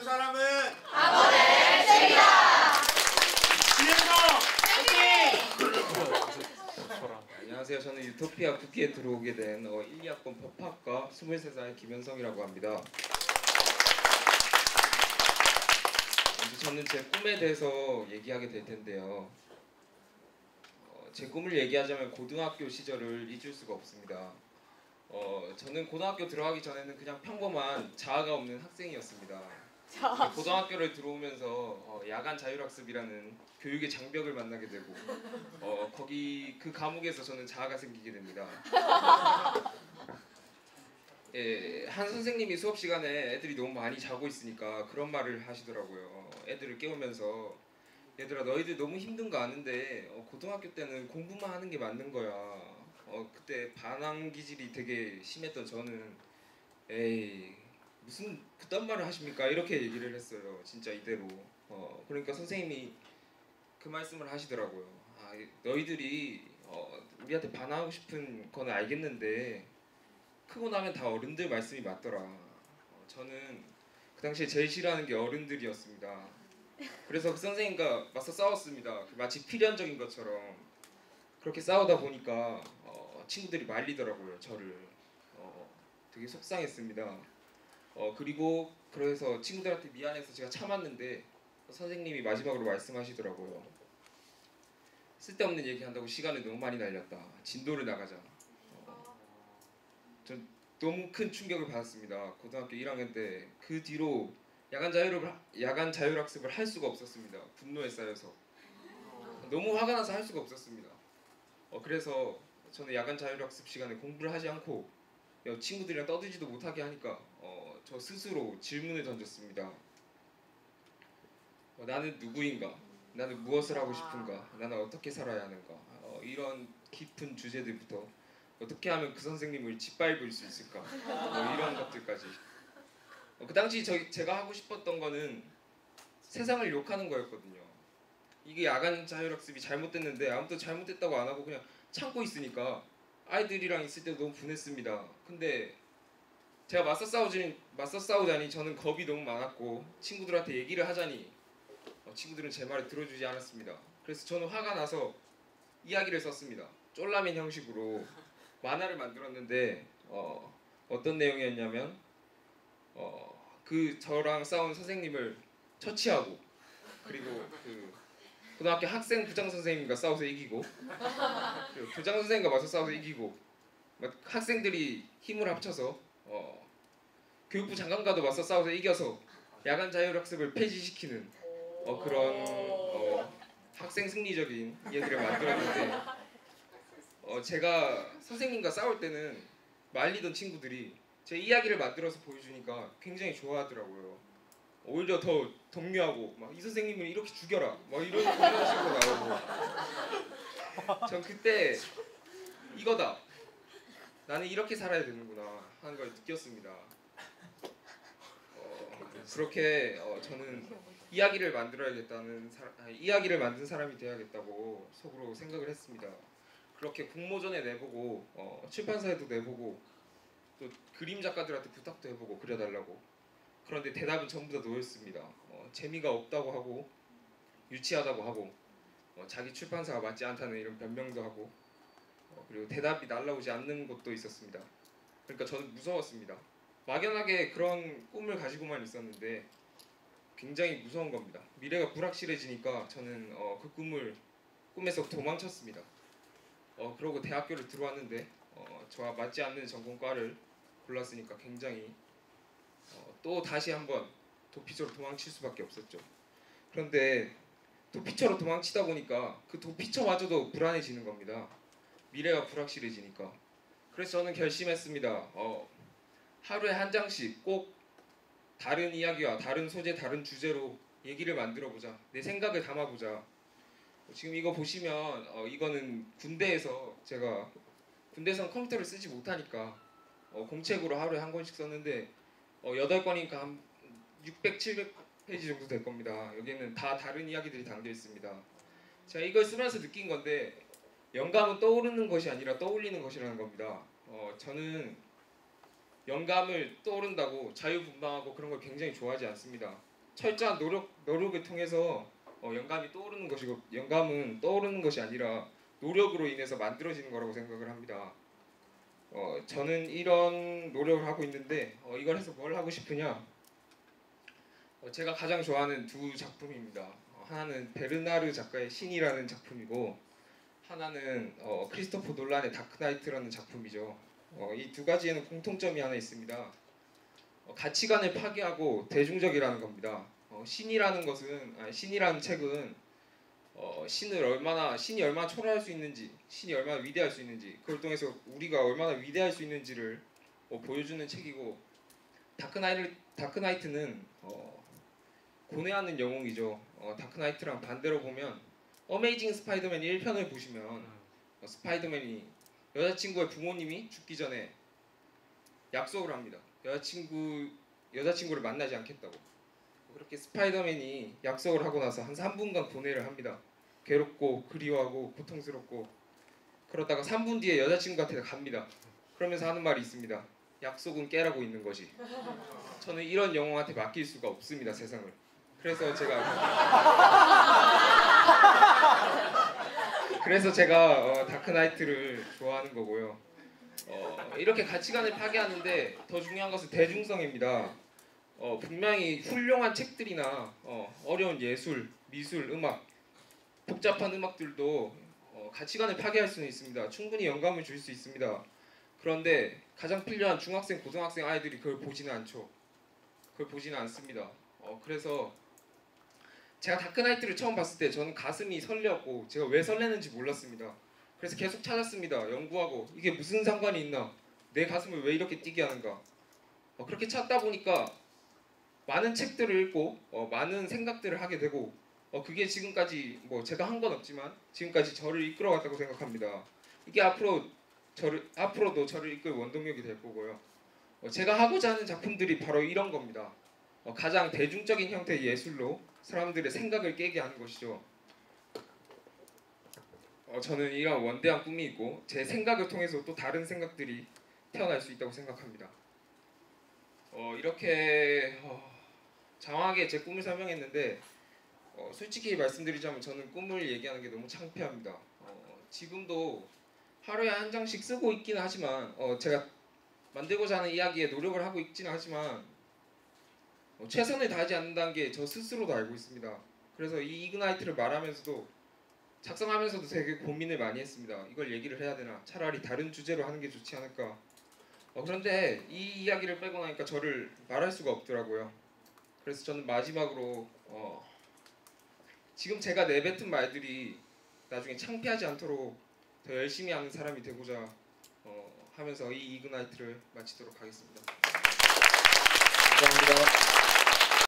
사람은 학원의 쌤이다. 안녕하세요. 저는 유토피아 쿠키에 들어오게 된 1, 2학번 법학과 23살 김현성이라고 합니다. 먼저 저는 제 꿈에 대해서 얘기하게 될 텐데요. 제 꿈을 얘기하자면 고등학교 시절을 잊을 수가 없습니다. 저는 고등학교 들어가기 전에는 그냥 평범한 자아가 없는 학생이었습니다. 고등학교를 들어오면서 야간 자율학습이라는 교육의 장벽을 만나게 되고 거기 그 과목에서 저는 자아가 생기게 됩니다. 한 선생님이 수업 시간에 애들이 너무 많이 자고 있으니까 그런 말을 하시더라고요. 애들을 깨우면서 얘들아 너희들 너무 힘든 거 아는데 고등학교 때는 공부만 하는 게 맞는 거야. 그때 반항 기질이 되게 심했던 저는 에이 무슨 그딴 말을 하십니까? 이렇게 얘기를 했어요. 진짜 이대로. 그러니까 선생님이 그 말씀을 하시더라고요. 너희들이 우리한테 반항하고 싶은 건 알겠는데 크고 나면 다 어른들 말씀이 맞더라. 저는 그 당시에 제일 싫어하는 게 어른들이었습니다. 그래서 그 선생님과 맞서 싸웠습니다. 마치 필연적인 것처럼. 그렇게 싸우다 보니까 친구들이 말리더라고요. 저를. 되게 속상했습니다. 그리고 그래서 친구들한테 미안해서 제가 참았는데 선생님이 마지막으로 말씀하시더라고요. 쓸데없는 얘기한다고 시간을 너무 많이 날렸다. 진도를 나가자. 전 너무 큰 충격을 받았습니다. 고등학교 1학년 때 그 뒤로 야간 자율학습을 할 수가 없었습니다. 분노에 쌓여서 너무 화가 나서 할 수가 없었습니다. 그래서 저는 야간 자율학습 시간에 공부를 하지 않고 친구들이랑 떠들지도 못하게 하니까 저 스스로 질문을 던졌습니다. 나는 누구인가? 나는 무엇을 하고 싶은가? 나는 어떻게 살아야 하는가? 이런 깊은 주제들부터 어떻게 하면 그 선생님을 짓밟을 수 있을까? 이런 것들까지. 그 당시 제가 하고 싶었던 거는 세상을 욕하는 거였거든요. 이게 야간 자율학습이 잘못됐는데 아무도 잘못됐다고 안 하고 그냥 참고 있으니까 아이들이랑 있을 때도 너무 분했습니다. 근데 제가 맞서 싸우자니 저는 겁이 너무 많았고 친구들한테 얘기를 하자니 친구들은 제 말을 들어주지 않았습니다. 그래서 저는 화가 나서 이야기를 썼습니다. 쫄라맨 형식으로 만화를 만들었는데 어떤 내용이었냐면 그 저랑 싸운 선생님을 처치하고 그리고 그 고등학교 학생 부장 선생님과 싸워서 이기고 그리고 교장 선생님과 맞서 싸워서 이기고 학생들이 힘을 합쳐서 교육부 장관과도 맞서 싸워서 이겨서 야간 자율학습을 폐지시키는 그런 학생 승리적인 이야기를 만들었는데 제가 선생님과 싸울 때는 말리던 친구들이 제 이야기를 만들어서 보여주니까 굉장히 좋아하더라고요. 오히려 더 독려하고 막 이 선생님을 이렇게 죽여라 막 이런 식으로 나오고 전 그때 이거다 나는 이렇게 살아야 되는구나 하는 걸 느꼈습니다. 그렇게 저는 이야기를 이야기를 만든 사람이 되어야겠다고 속으로 생각을 했습니다. 그렇게 공모전에 내보고 출판사에도 내보고 또 그림 작가들한테 부탁도 해보고 그려달라고. 그런데 대답은 전부 다 노였습니다. 재미가 없다고 하고 유치하다고 하고 자기 출판사가 맞지 않다는 이런 변명도 하고 그리고 대답이 날라오지 않는 것도 있었습니다. 그러니까 저는 무서웠습니다. 막연하게 그런 꿈을 가지고만 있었는데 굉장히 무서운 겁니다. 미래가 불확실해지니까 저는 그 꿈에서 도망쳤습니다. 그러고 대학교를 들어왔는데 저와 맞지 않는 전공과를 골랐으니까 굉장히 또 다시 한번 도피처로 도망칠 수밖에 없었죠. 그런데 도피처로 도망치다 보니까 그 도피처마저도 불안해지는 겁니다. 미래가 불확실해지니까. 그래서 저는 결심했습니다. 하루에 한 장씩 꼭 다른 이야기와 다른 소재, 다른 주제로 얘기를 만들어보자. 내 생각을 담아보자. 지금 이거 보시면 이거는 제가 군대에서는 컴퓨터를 쓰지 못하니까 공책으로 하루에 한 권씩 썼는데 8권이니까 한 600, 700페이지 정도 될 겁니다. 여기에는 다 다른 이야기들이 담겨 있습니다. 제가 이걸 쓰면서 느낀 건데 영감은 떠오르는 것이 아니라 떠올리는 것이라는 겁니다. 저는 영감을 떠오른다고 자유분방하고 그런 걸 굉장히 좋아하지 않습니다. 철저한 노력을 통해서 영감이 떠오르는 것이고 영감은 떠오르는 것이 아니라 노력으로 인해서 만들어지는 거라고 생각을 합니다. 저는 이런 노력을 하고 있는데 이걸 해서 뭘 하고 싶으냐? 제가 가장 좋아하는 두 작품입니다. 하나는 베르나르 작가의 신이라는 작품이고 하나는 크리스토퍼 놀란의 다크나이트라는 작품이죠. 이 두 가지에는 공통점이 하나 있습니다. 가치관을 파괴하고 대중적이라는 겁니다. 신이라는 책은 신이 얼마나 초라할 수 있는지, 신이 얼마나 위대할 수 있는지, 그걸 통해서 우리가 얼마나 위대할 수 있는지를 보여주는 책이고, 다크나이트는 고뇌하는 영웅이죠. 다크나이트랑 반대로 보면 어메이징 스파이더맨 1편을 보시면 스파이더맨이 여자친구의 부모님이 죽기 전에 약속을 합니다. 여자친구를 만나지 않겠다고. 그렇게 스파이더맨이 약속을 하고 나서 한 3분간 고뇌를 합니다. 괴롭고 그리워하고 고통스럽고 그러다가 3분 뒤에 여자친구한테 갑니다. 그러면서 하는 말이 있습니다. 약속은 깨라고 있는 것이. 저는 이런 영웅한테 맡길 수가 없습니다, 세상을. 그래서 제가 다크나이트를 좋아하는 거고요. 이렇게 가치관을 파괴하는데 더 중요한 것은 대중성입니다. 분명히 훌륭한 책들이나 어려운 예술, 미술, 음악, 복잡한 음악들도 가치관을 파괴할 수는 있습니다. 충분히 영감을 줄 수 있습니다. 그런데 가장 필요한 중학생, 고등학생 아이들이 그걸 보지는 않죠. 그걸 보지는 않습니다. 그래서 제가 다크나이트를 처음 봤을 때 저는 가슴이 설레었고 제가 왜 설레는지 몰랐습니다. 그래서 계속 찾았습니다. 연구하고 이게 무슨 상관이 있나? 내 가슴을 왜 이렇게 뛰게 하는가? 그렇게 찾다 보니까 많은 책들을 읽고 많은 생각들을 하게 되고 그게 지금까지 제가 한 건 없지만 지금까지 저를 이끌어갔다고 생각합니다. 이게 앞으로도 저를 이끌 원동력이 될 거고요. 제가 하고자 하는 작품들이 바로 이런 겁니다. 가장 대중적인 형태의 예술로 사람들의 생각을 깨게 하는 것이죠. 저는 이런 원대한 꿈이 있고 제 생각을 통해서 또 다른 생각들이 태어날 수 있다고 생각합니다. 이렇게 장황하게 제 꿈을 설명했는데 솔직히 말씀드리자면 저는 꿈을 얘기하는 게 너무 창피합니다. 지금도 하루에 한 장씩 쓰고 있기는 하지만 제가 만들고자 하는 이야기에 노력을 하고 있지는 하지만 최선을 다하지 않는다는 게 저 스스로도 알고 있습니다. 그래서 이 이그나이트를 말하면서도 작성하면서도 되게 고민을 많이 했습니다. 이걸 얘기를 해야 되나? 차라리 다른 주제로 하는 게 좋지 않을까? 그런데 이 이야기를 빼고 나니까 저를 말할 수가 없더라고요. 그래서 저는 마지막으로 지금 제가 내뱉은 말들이 나중에 창피하지 않도록 더 열심히 하는 사람이 되고자 하면서 이 이그나이트를 마치도록 하겠습니다. 감사합니다.